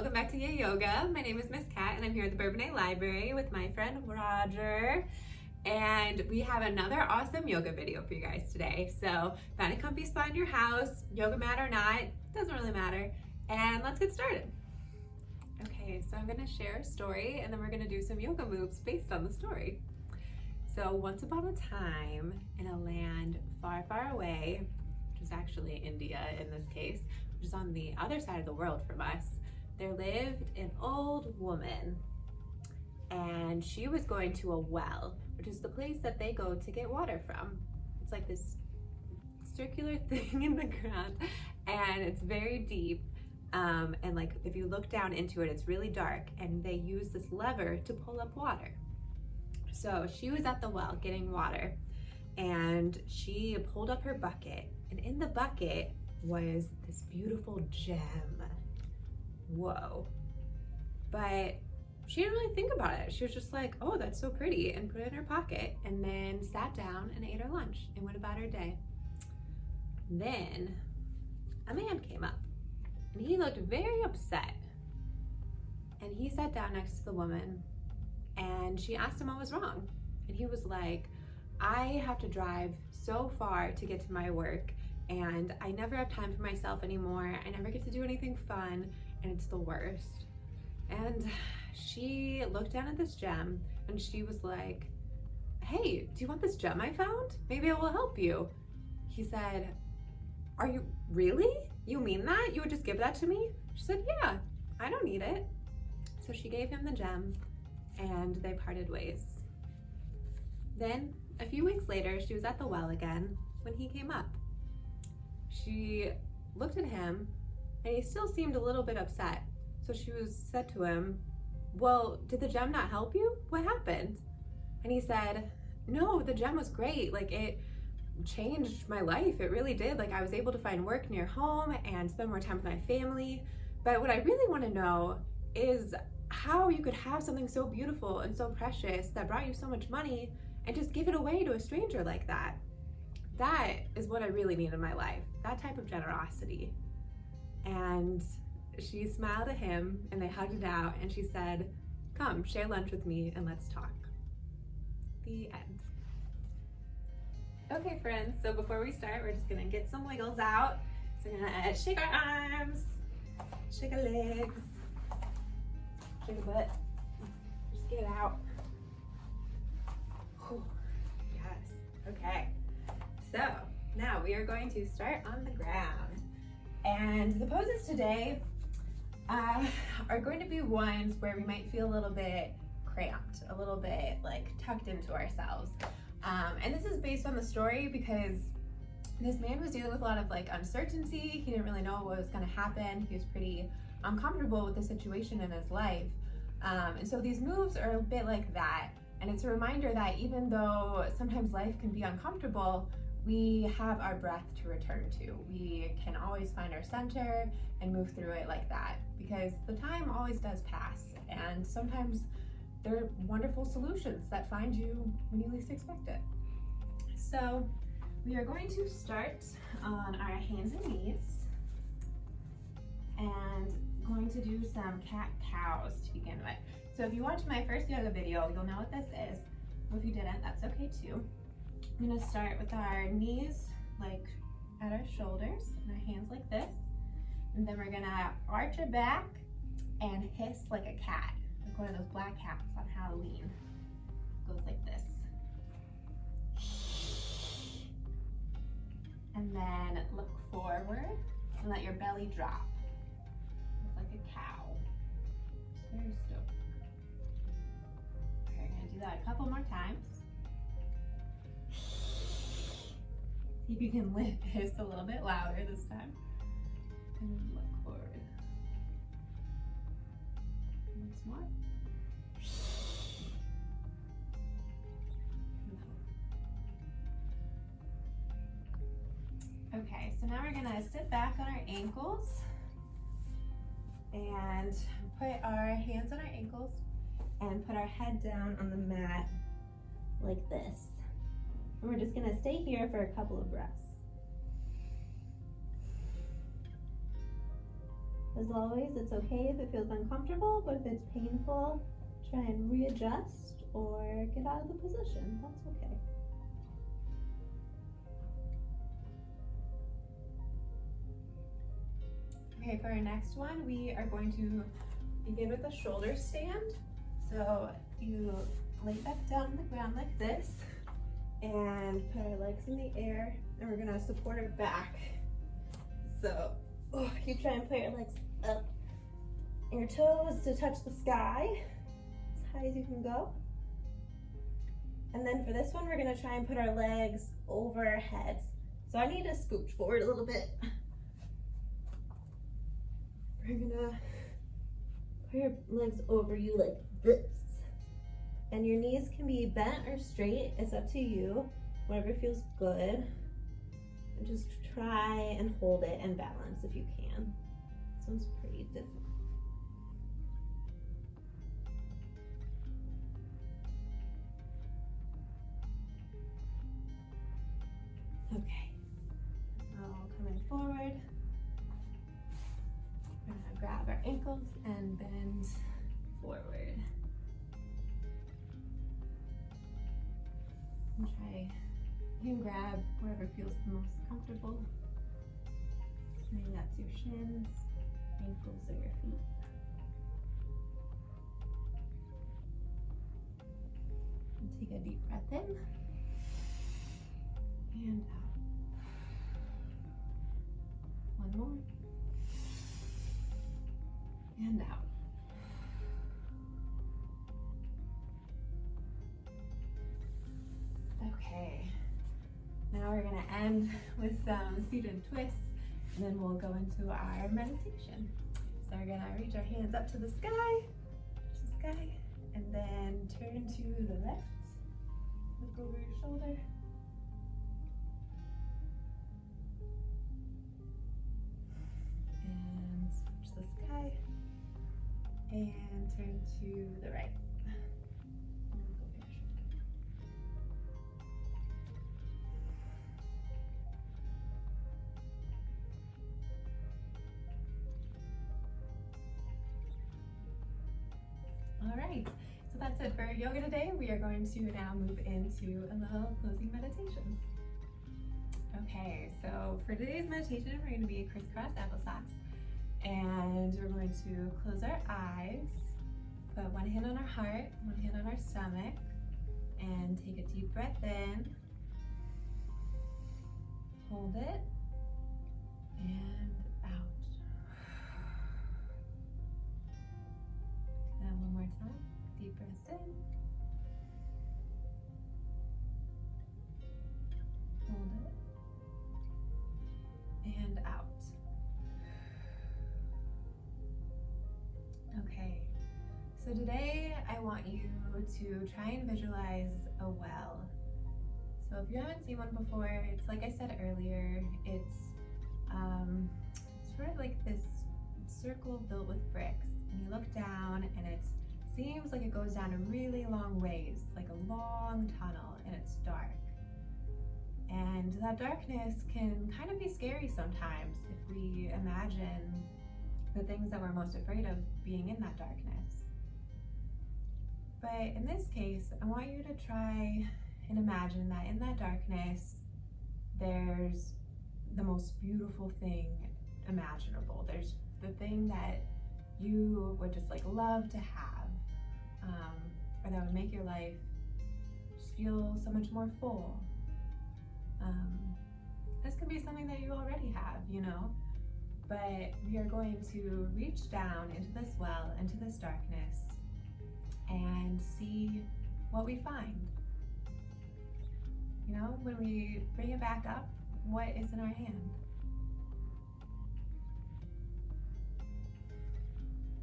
welcome back to Yay Yoga. My name is Miss Kat and I'm here at the Bourbonnais Library with my friend Roger. And we have another awesome yoga video for you guys today. So find a comfy spot in your house, yoga mat or not, doesn't really matter. And let's get started. Okay, so I'm gonna share a story and then we're gonna do some yoga moves based on the story. So once upon a time in a land far, far away, which is actually India in this case, which is on the other side of the world from us, there lived an old woman, and she was going to a well, which is the place that they go to get water from. It's like this circular thing in the ground, and it's very deep, and like if you look down into it, it's really dark, and they use this lever to pull up water. So she was at the well getting water, and she pulled up her bucket, and in the bucket was this beautiful gem. Whoa. But she didn't really think about it. She was just like, oh, that's so pretty, and put it in her pocket, and then sat down and ate her lunch and went about her day. Then a man came up, and he looked very upset. And he sat down next to the woman, and she asked him what was wrong. And he was like, I have to drive so far to get to my work, and I never have time for myself anymore. I never get to do anything fun, and it's the worst. And she looked down at this gem, and she was like, hey, do you want this gem I found? Maybe it will help you. He said, are you really? You mean that? You would just give that to me? She said, yeah, I don't need it. So she gave him the gem, and they parted ways. Then, a few weeks later, she was at the well again when he came up. She looked at him, and he still seemed a little bit upset. So she said to him, well, did the gem not help you? What happened? And he said, no, the gem was great. Like, it changed my life. It really did. Like, I was able to find work near home and spend more time with my family. But what I really want to know is how you could have something so beautiful and so precious that brought you so much money and just give it away to a stranger like that. That is what I really need in my life, that type of generosity. And she smiled at him, and they hugged it out, and she said, come, share lunch with me and let's talk. The end. Okay, friends, so before we start, we're just gonna get some wiggles out. So we're gonna shake our arms, shake our legs, shake our butt, just get it out. Whew. Yes, okay. So now we are going to start on the ground. And the poses today are going to be ones where we might feel a little bit cramped, a little bit like tucked into ourselves. And this is based on the story because this man was dealing with a lot of like uncertainty. He didn't really know what was going to happen. He was pretty uncomfortable with the situation in his life. And so these moves are a bit like that. And it's a reminder that even though sometimes life can be uncomfortable, we have our breath to return to. We can always find our center and move through it like that, because the time always does pass, and sometimes there are wonderful solutions that find you when you least expect it. So we are going to start on our hands and knees and going to do some cat-cows to begin with. So if you watched my first yoga video, you'll know what this is. If you didn't, that's okay too. I'm gonna start with our knees like at our shoulders and our hands like this. And then we're gonna arch our back and hiss like a cat, like one of those black cats on Halloween. Goes like this. And then look forward and let your belly drop. Look like a cow. It's very still. Okay, we're gonna do that a couple more times. See if you can hiss a little bit louder this time. And look forward. Once more. Okay, so now we're gonna sit back on our ankles and put our hands on our ankles and put our head down on the mat like this. And we're just gonna stay here for a couple of breaths. As always, it's okay if it feels uncomfortable, but if it's painful, try and readjust or get out of the position. That's okay. Okay, for our next one, we are going to begin with a shoulder stand. So you lay back down on the ground like this and put our legs in the air, and we're gonna support our back. So you try and put your legs up and your toes to touch the sky as high as you can go. And then for this one, we're gonna try and put our legs over our heads. So I need to scooch forward a little bit. We're gonna put your legs over you like this. And your knees can be bent or straight, it's up to you, whatever feels good. And just try and hold it and balance if you can. This one's pretty difficult. Okay, now coming forward. We're gonna grab our ankles and bend forward. And try, you can grab wherever feels the most comfortable. Maybe that's your shins, ankles, or your feet. And take a deep breath in and out. One more. And out. Okay, now we're gonna end with some seated twists, and then we'll go into our meditation. So we're gonna reach our hands up to the sky, and then turn to the left, look over your shoulder. And switch the sky, and turn to the right. All right, so that's it for yoga today. We are going to now move into a little closing meditation. Okay, so for today's meditation, we're going to be crisscross applesauce, and we're going to close our eyes, put one hand on our heart, one hand on our stomach, and take a deep breath in, hold it, and out. Do that one more time. Deep breath in, hold it, and out. Okay, so today I want you to try and visualize a well. So if you haven't seen one before, it's like I said earlier, it's sort of like this circle built with bricks, and you look down and it seems like it goes down a really long ways, like a long tunnel, and it's dark. And that darkness can kind of be scary sometimes if we imagine the things that we're most afraid of being in that darkness. But in this case, I want you to try and imagine that in that darkness, there's the most beautiful thing imaginable. There's the thing that you would just like love to have, or that would make your life just feel so much more full. This could be something that you already have, you know, but we are going to reach down into this well, into this darkness, and see what we find. You know, when we bring it back up, what is in our hand?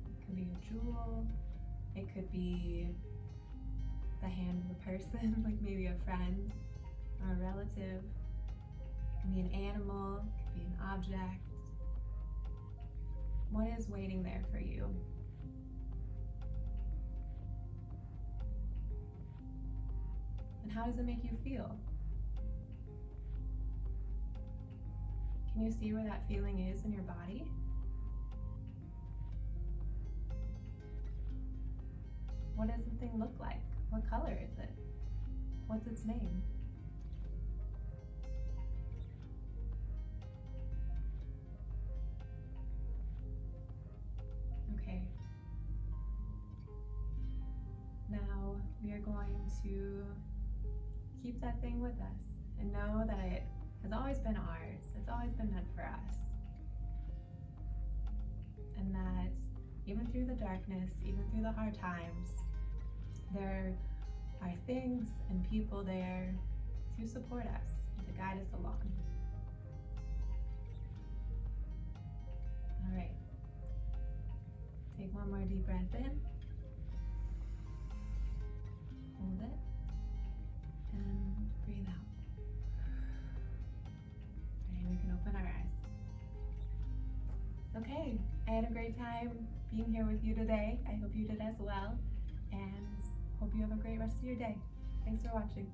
It could be a jewel, it could be the hand of a person, like maybe a friend or a relative. It could be an animal, it could be an object. What is waiting there for you? And how does it make you feel? Can you see where that feeling is in your body? What does the thing look like? What color is it? What's its name? Okay. Now we are going to keep that thing with us and know that it has always been ours. It's always been meant for us. And that even through the darkness, even through the hard times, there are things and people there to support us and to guide us along. All right. Take one more deep breath in. Hold it. And breathe out. And we can open our eyes. Okay, I had a great time being here with you today. I hope you did as well. And hope you have a great rest of your day. Thanks for watching.